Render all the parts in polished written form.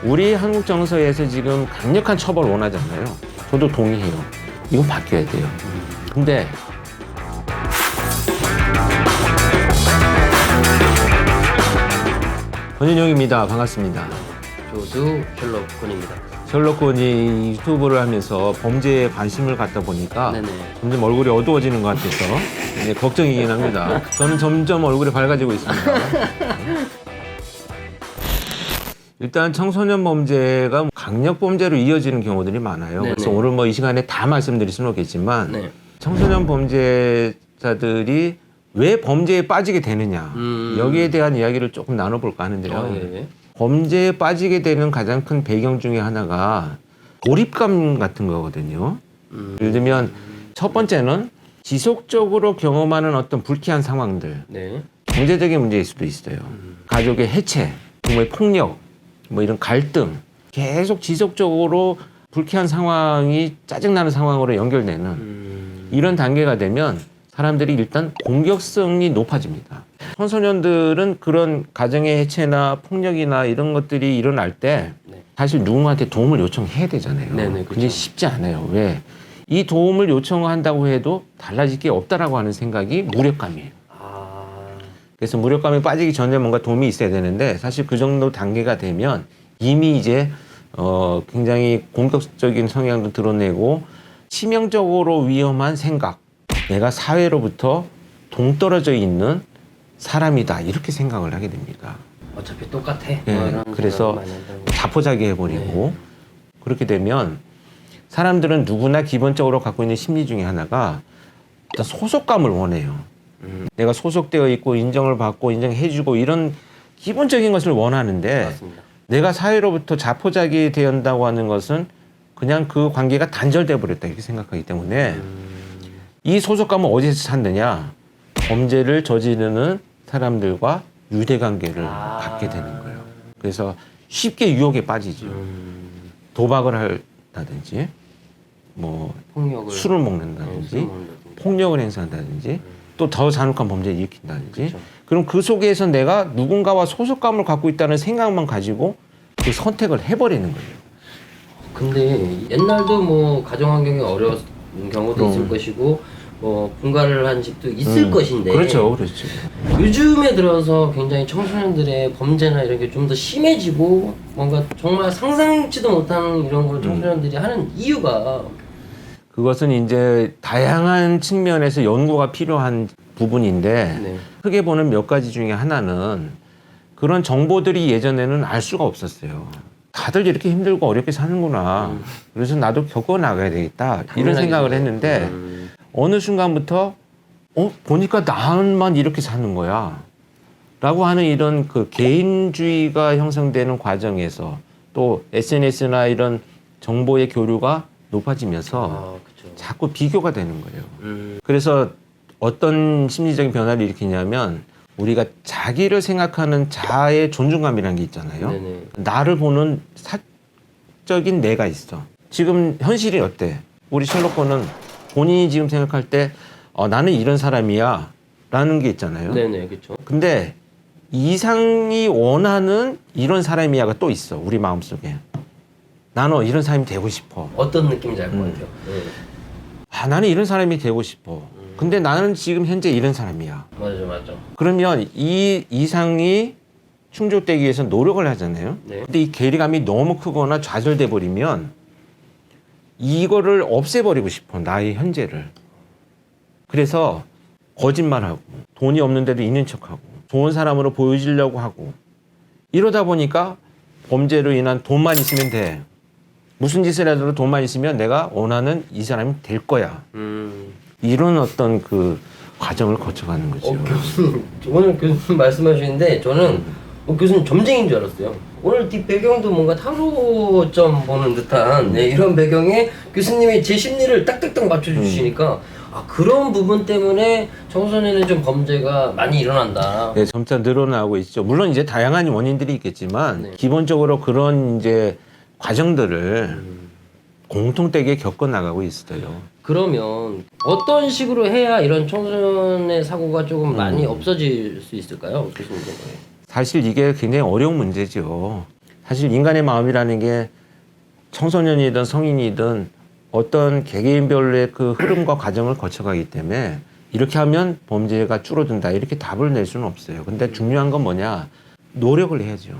우리 한국 정서에서 지금 강력한 처벌 원하잖아요. 저도 동의해요. 이건 바뀌어야 돼요. 근데 권윤영입니다. 반갑습니다. 조수 셜록군입니다. 셜록군이 유튜브를 하면서 범죄에 관심을 갖다 보니까 네네. 점점 얼굴이 어두워지는 것 같아서 네, 걱정이긴 합니다. 저는 점점 얼굴이 밝아지고 있습니다. 일단 청소년 범죄가 강력 범죄로 이어지는 경우들이 많아요. 네네. 그래서 오늘 뭐 이 시간에 다 말씀드릴 수는 없겠지만 네. 청소년 범죄자들이 왜 범죄에 빠지게 되느냐 여기에 대한 이야기를 조금 나눠볼까 하는데요. 예. 범죄에 빠지게 되는 가장 큰 배경 중에 하나가 고립감 같은 거거든요. 예를 들면 첫 번째는 지속적으로 경험하는 어떤 불쾌한 상황들, 네. 경제적인 문제일 수도 있어요. 가족의 해체, 부모의 폭력, 뭐 이런 갈등, 계속 지속적으로 불쾌한 상황이 짜증나는 상황으로 연결되는 이런 단계가 되면 사람들이 일단 공격성이 높아집니다. 청소년들은 그런 가정의 해체나 폭력이나 이런 것들이 일어날 때 네. 사실 누군가한테 도움을 요청해야 되잖아요. 네네, 근데 그렇죠. 쉽지 않아요. 왜? 이 도움을 요청한다고 해도 달라질 게 없다라고 하는 생각이 무력감이에요. 아. 그래서 무력감에 빠지기 전에 뭔가 도움이 있어야 되는데 사실 그 정도 단계가 되면 이미 이제 굉장히 공격적인 성향도 드러내고 치명적으로 위험한 생각, 내가 사회로부터 동떨어져 있는 사람이다 이렇게 생각을 하게 됩니다. 어차피 똑같아. 예, 뭐 이런 그래서 생각을 많이 한다는 거. 자포자기 해버리고 그렇게 되면 사람들은 누구나 기본적으로 갖고 있는 심리 중에 하나가 일단 소속감을 원해요. 내가 소속되어 있고 인정을 받고 인정해주고 이런 기본적인 것을 원하는데 맞습니다. 내가 사회로부터 자포자기 되었다고 하는 것은 그냥 그 관계가 단절돼 버렸다 이렇게 생각하기 때문에 이 소속감은 어디서 찾느냐? 범죄를 저지르는 사람들과 유대관계를 갖게 되는 거예요. 그래서 쉽게 유혹에 빠지죠. 도박을 한다든지, 뭐 폭력을 술을 먹는다든지, 술을 먹는다든지. 폭력을 행사한다든지, 또 더 잔혹한 범죄를 일으킨다든지. 그렇죠. 그럼 그 속에서 내가 누군가와 소속감을 갖고 있다는 생각만 가지고 그 선택을 해버리는 거예요. 근데 옛날도 뭐 가정 환경이 어려운 경우도 있을 것이고 뭐 분가를 한 집도 있을 것인데 그렇죠, 그렇죠. 요즘에 들어서 굉장히 청소년들의 범죄나 이런 게 좀 더 심해지고 뭔가 정말 상상치도 못하는 이런 걸 청소년들이 하는 이유가 그것은 이제 다양한 측면에서 연구가 필요한 부분인데 네. 크게 보는 몇 가지 중에 하나는 그런 정보들이 예전에는 알 수가 없었어요. 다들 이렇게 힘들고 어렵게 사는구나. 그래서 나도 겪어 나가야 되겠다. 이런 당연하게 생각을 그래요. 했는데 어느 순간부터 보니까 나만 이렇게 사는 거야. 라고 하는 이런 그 개인주의가 형성되는 과정에서 또 SNS나 이런 정보의 교류가 높아지면서 그렇죠. 자꾸 비교가 되는 거예요. 그래서 어떤 심리적인 변화를 일으키냐면 우리가 자기를 생각하는 자아의 존중감이라는 게 있잖아요. 네네. 나를 보는 사적인 내가 있어. 지금 현실이 어때? 우리 셜록호는 본인이 지금 생각할 때 나는 이런 사람이야 라는 게 있잖아요. 네네 그렇죠. 근데 이상이 원하는 이런 사람이야가 또 있어. 우리 마음속에. 나는 이런 사람이 되고 싶어. 어떤 느낌인지 알 것 같아요. 네. 나는 이런 사람이 되고 싶어. 근데 나는 지금 현재 이런 사람이야. 맞아. 그러면 이 이상이 충족되기 위해서 노력을 하잖아요. 네. 근데 이 괴리감이 너무 크거나 좌절돼 버리면 이거를 없애버리고 싶어. 나의 현재를. 그래서 거짓말하고 돈이 없는데도 있는 척하고 좋은 사람으로 보여지려고 하고 이러다 보니까 범죄로 인한 돈만 있으면 돼. 무슨 짓을 해도 돈만 있으면 내가 원하는 이 사람이 될 거야. 이런 어떤 그 과정을 거쳐가는 거죠. 교수님 오늘 교수님 말씀하시는데 저는 교수님 점쟁인 줄 알았어요. 오늘 뒷 배경도 뭔가 타로점 보는 듯한 이런 배경에 교수님이 제 심리를 딱딱딱 맞춰주시니까 그런 부분 때문에 청소년의 좀 범죄가 많이 일어난다. 네, 점차 늘어나고 있죠. 물론 이제 다양한 원인들이 있겠지만 네. 기본적으로 그런 이제 과정들을 공통되게 겪어 나가고 있어요. 그러면 어떤 식으로 해야 이런 청소년의 사고가 조금 많이 없어질 수 있을까요? 교수님 생각에. 사실 이게 굉장히 어려운 문제죠. 사실 인간의 마음이라는 게 청소년이든 성인이든 어떤 개개인별로의 그 흐름과 과정을 거쳐가기 때문에 이렇게 하면 범죄가 줄어든다 이렇게 답을 낼 수는 없어요. 근데 중요한 건 뭐냐? 노력을 해야죠.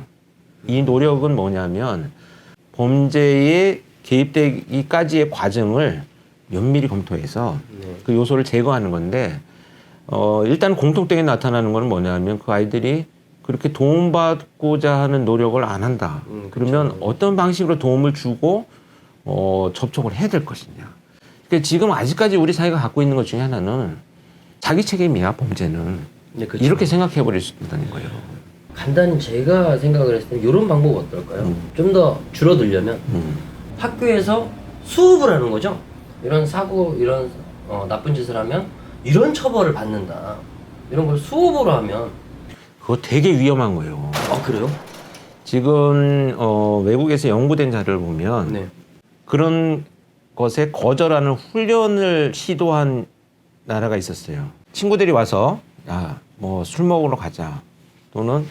이 노력은 뭐냐면 범죄에 개입되기까지의 과정을 면밀히 검토해서 그 요소를 제거하는 건데 일단 공통되게 나타나는 건 뭐냐면 그 아이들이 그렇게 도움받고자 하는 노력을 안 한다. 그러면 어떤 방식으로 도움을 주고 접촉을 해야 될 것이냐. 그러니까 지금 아직까지 우리 사회가 갖고 있는 것 중에 하나는 자기 책임이야 범죄는. 네, 그렇죠. 이렇게 생각해 버릴 수 있다는 거예요. 간단히 제가 생각을 했을 때 이런 방법 어떨까요? 좀 더 줄어들려면 학교에서 수업을 하는 거죠. 이런 사고, 이런 나쁜 짓을 하면 이런 처벌을 받는다. 이런 걸 수업으로 하면 그거 되게 위험한 거예요. 아 그래요? 지금 외국에서 연구된 자료를 보면 네. 그런 것에 거절하는 훈련을 시도한 나라가 있었어요. 친구들이 와서 야, 뭐 술 먹으러 가자. 또는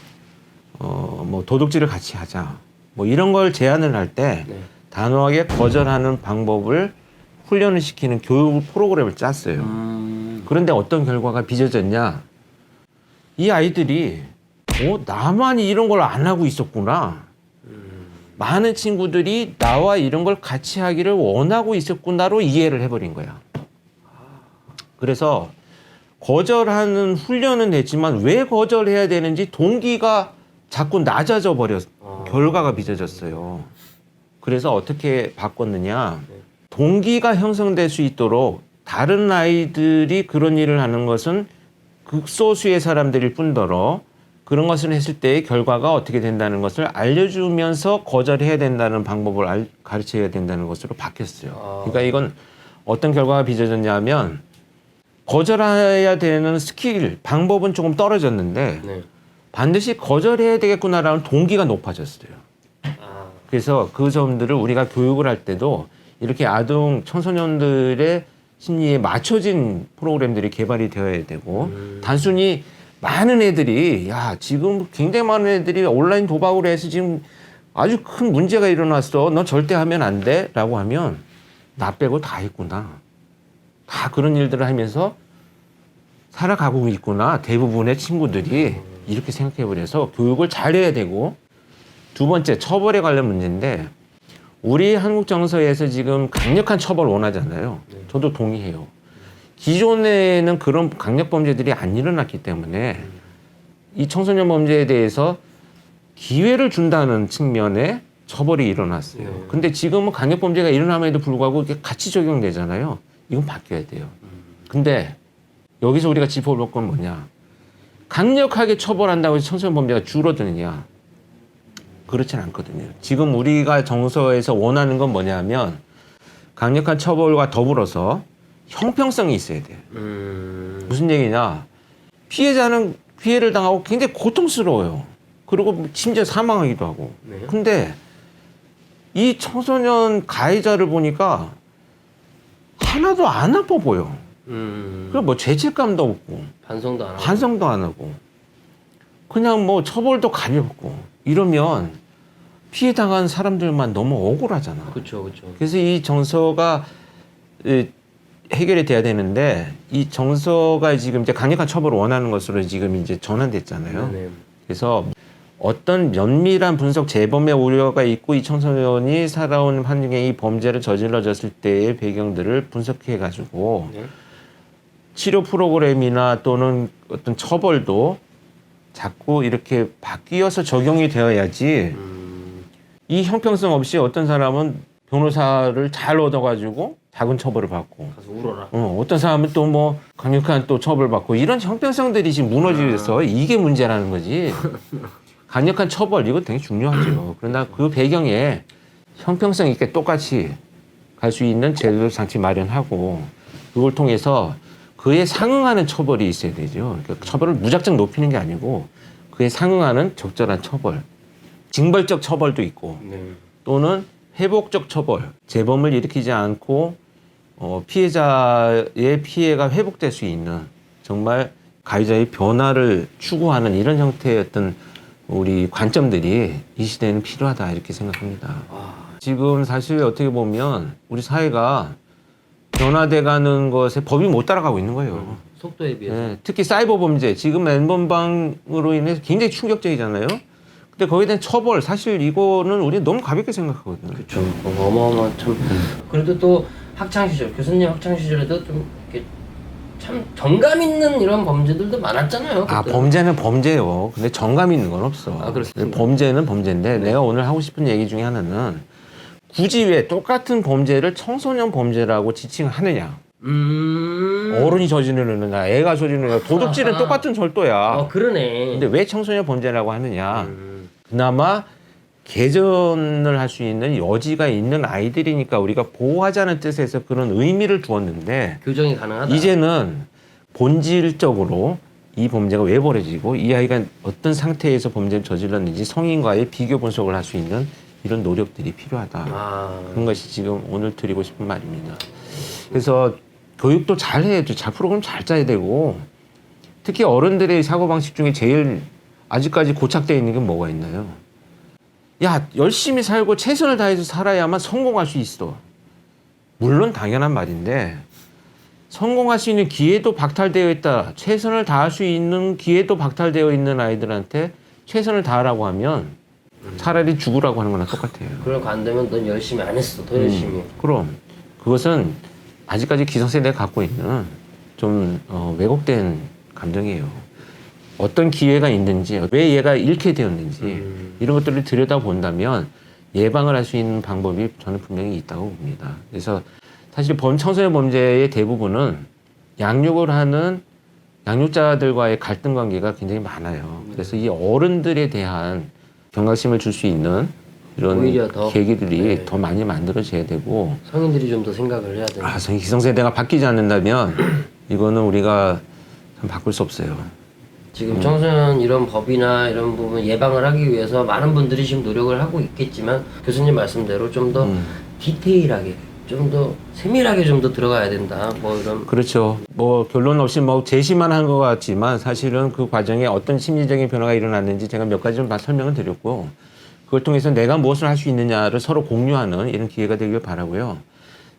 뭐 도둑질을 같이 하자. 뭐 이런 걸 제안을 할 때 네. 단호하게 거절하는 방법을 훈련을 시키는 교육 프로그램을 짰어요. 그런데 어떤 결과가 빚어졌냐? 이 아이들이 나만 이런 걸 안 하고 있었구나. 많은 친구들이 나와 이런 걸 같이 하기를 원하고 있었구나로 이해를 해버린 거야. 그래서 거절하는 훈련은 됐지만 왜 거절해야 되는지 동기가 자꾸 낮아져 버렸. 결과가 빚어졌어요. 그래서 어떻게 바꿨느냐? 동기가 형성될 수 있도록 다른 아이들이 그런 일을 하는 것은 극소수의 사람들일 뿐더러 그런 것을 했을 때의 결과가 어떻게 된다는 것을 알려주면서 거절해야 된다는 방법을 가르쳐야 된다는 것으로 바뀌었어요. 그러니까 이건 어떤 결과가 빚어졌냐면 거절해야 되는 스킬, 방법은 조금 떨어졌는데 네. 반드시 거절해야 되겠구나라는 동기가 높아졌어요. 그래서 그 점들을 우리가 교육을 할 때도 이렇게 아동 청소년들의 심리에 맞춰진 프로그램들이 개발이 되어야 되고 단순히 많은 애들이 지금 굉장히 많은 애들이 온라인 도박으로 해서 지금 아주 큰 문제가 일어났어. 너 절대 하면 안 돼. 라고 하면 나 빼고 다 했구나. 다 그런 일들을 하면서 살아가고 있구나. 대부분의 친구들이 이렇게 생각해버려서 교육을 잘해야 되고 두 번째 처벌에 관련 문제인데 우리 한국 정서에서 지금 강력한 처벌 원하잖아요. 저도 동의해요. 기존에는 그런 강력 범죄들이 안 일어났기 때문에 이 청소년 범죄에 대해서 기회를 준다는 측면에 처벌이 일어났어요. 근데 지금은 강력 범죄가 일어남에도 불구하고 이게 같이 적용되잖아요. 이건 바뀌어야 돼요. 근데 여기서 우리가 짚어볼 건 뭐냐? 강력하게 처벌한다고 해서 청소년 범죄가 줄어드느냐? 그렇진 않거든요. 지금 우리가 정서에서 원하는 건 뭐냐면 강력한 처벌과 더불어서 형평성이 있어야 돼요. 무슨 얘기냐? 피해자는 피해를 당하고 굉장히 고통스러워요. 그리고 심지어 사망하기도 하고. 네. 근데 이 청소년 가해자를 보니까 하나도 안 아파 보여. 그리고 뭐 죄책감도 없고 반성도 안 하고. 반성도 안 하고 그냥 뭐 처벌도 가볍고 이러면 피해 당한 사람들만 너무 억울하잖아. 그렇죠. 그래서 이 정서가 해결이 돼야 되는데 이 정서가 지금 이제 강력한 처벌을 원하는 것으로 지금 이제 전환됐잖아요. 네네. 그래서 어떤 면밀한 분석 재범의 우려가 있고 이 청소년이 살아온 환경에 이 범죄를 저질러졌을 때의 배경들을 분석해 가지고 네. 치료 프로그램이나 또는 어떤 처벌도 자꾸 이렇게 바뀌어서 적용이 되어야지 이 형평성 없이 어떤 사람은 변호사를 잘 얻어가지고 작은 처벌을 받고 가서 울어라. 어떤 사람은 또 뭐 강력한 또 처벌을 받고 이런 형평성들이 지금 무너지면서 이게 문제라는 거지. 강력한 처벌 이거 되게 중요하죠. 그러나 그 배경에 형평성 있게 똑같이 갈 수 있는 제도 장치 마련하고 그걸 통해서 그에 상응하는 처벌이 있어야 되죠. 그러니까 처벌을 무작정 높이는 게 아니고 그에 상응하는 적절한 처벌. 징벌적 처벌도 있고 네. 또는 회복적 처벌. 재범을 일으키지 않고 피해자의 피해가 회복될 수 있는 정말 가해자의 변화를 추구하는 이런 형태의 어떤 우리 관점들이 이 시대에는 필요하다 이렇게 생각합니다. 지금 사실 어떻게 보면 우리 사회가 변화돼가는 것에 법이 못 따라가고 있는 거예요. 속도에 비해서. 네, 특히 사이버 범죄, 지금 N번방으로 인해서 굉장히 충격적이잖아요. 근데 거기에 대한 처벌, 사실 이거는 우리 너무 가볍게 생각하거든요. 그렇죠. 어마어마 참. 그래도 또 학창 시절, 교수님 학창 시절에도 좀 이렇게 참 정감 있는 이런 범죄들도 많았잖아요. 아, 그때. 범죄는 범죄요. 근데 정감 있는 건 없어. 아, 그렇습니다. 범죄는 범죄인데 내가 오늘 하고 싶은 얘기 중에 하나는 굳이 왜 똑같은 범죄를 청소년 범죄라고 지칭하느냐. 어른이 저지르느냐, 애가 저지르느냐, 도둑질은 아하. 똑같은 절도야. 그러네. 근데 왜 청소년 범죄라고 하느냐. 그나마 개전을 할 수 있는 여지가 있는 아이들이니까 우리가 보호하자는 뜻에서 그런 의미를 두었는데 교정이 가능하다. 이제는 본질적으로 이 범죄가 왜 벌어지고 이 아이가 어떤 상태에서 범죄를 저질렀는지 성인과의 비교 분석을 할 수 있는 이런 노력들이 필요하다. 그런 것이 지금 오늘 드리고 싶은 말입니다. 그래서 교육도 잘 해야 돼. 잘 프로그램 잘 짜야 되고 특히 어른들의 사고방식 중에 제일 아직까지 고착되어 있는 게 뭐가 있나요? 야, 열심히 살고 최선을 다해서 살아야만 성공할 수 있어. 물론 당연한 말인데 성공할 수 있는 기회도 박탈되어 있다. 최선을 다할 수 있는 기회도 박탈되어 있는 아이들한테 최선을 다하라고 하면 차라리 죽으라고 하는 거나 똑같아요. 그러고 안 되면 넌 열심히 안 했어. 더 열심히. 그럼 그것은 아직까지 기성세대가 갖고 있는 좀 왜곡된 감정이에요. 어떤 기회가 있는지, 왜 얘가 잃게 되었는지 이런 것들을 들여다본다면 예방을 할 수 있는 방법이 저는 분명히 있다고 봅니다. 그래서 사실 청소년 범죄의 대부분은 양육을 하는 양육자들과의 갈등 관계가 굉장히 많아요. 그래서 이 어른들에 대한 경각심을 줄 수 있는 이런 오히려 더, 계기들이 더 많이 만들어져야 되고 성인들이 좀 더 생각을 해야 되는. 기성세대가 바뀌지 않는다면 이거는 우리가 참 바꿀 수 없어요. 지금 청소년 이런 법이나 이런 부분 예방을 하기 위해서 많은 분들이 지금 노력을 하고 있겠지만 교수님 말씀대로 좀 더 디테일하게 좀 더 세밀하게 좀 더 들어가야 된다. 뭐 이런. 그렇죠. 뭐 결론 없이 뭐 제시만 한 것 같지만 사실은 그 과정에 어떤 심리적인 변화가 일어났는지 제가 몇 가지 좀 설명을 드렸고 그걸 통해서 내가 무엇을 할 수 있느냐를 서로 공유하는 이런 기회가 되길 바라고요.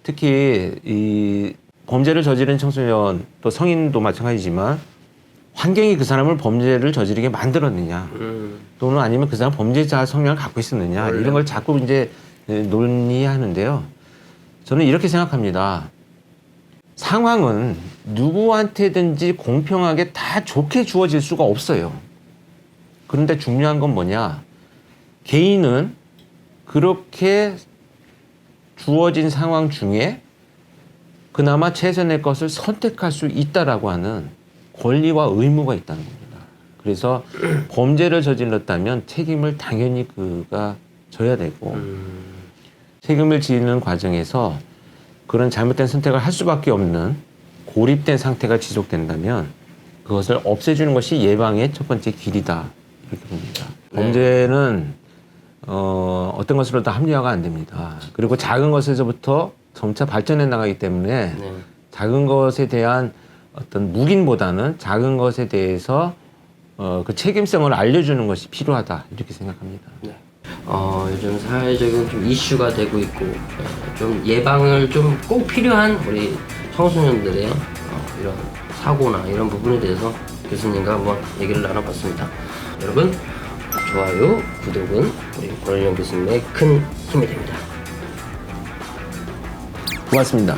특히 이 범죄를 저지른 청소년 또 성인도 마찬가지지만 환경이 그 사람을 범죄를 저지르게 만들었느냐 또는 아니면 그 사람 범죄자 성향을 갖고 있었느냐 이런 걸 자꾸 이제 논의하는데요. 저는 이렇게 생각합니다. 상황은 누구한테든지 공평하게 다 좋게 주어질 수가 없어요. 그런데 중요한 건 뭐냐? 개인은 그렇게 주어진 상황 중에 그나마 최선의 것을 선택할 수 있다라고 하는 권리와 의무가 있다는 겁니다. 그래서 범죄를 저질렀다면 책임을 당연히 그가 져야 되고 책임을 지는 과정에서 그런 잘못된 선택을 할 수밖에 없는 고립된 상태가 지속된다면 그것을 없애주는 것이 예방의 첫 번째 길이다 이렇게 봅니다. 범죄는 어떤 것으로도 합리화가 안 됩니다. 그리고 작은 것에서부터 점차 발전해 나가기 때문에 작은 것에 대한 어떤 묵인보다는 작은 것에 대해서 그 책임성을 알려주는 것이 필요하다 이렇게 생각합니다. 요즘 사회적인 좀 이슈가 되고 있고 좀 예방을 좀 꼭 필요한 우리 청소년들의 이런 사고나 이런 부분에 대해서 교수님과 한번 얘기를 나눠봤습니다. 여러분 좋아요, 구독은 우리 권은영 교수님의 큰 힘이 됩니다. 고맙습니다.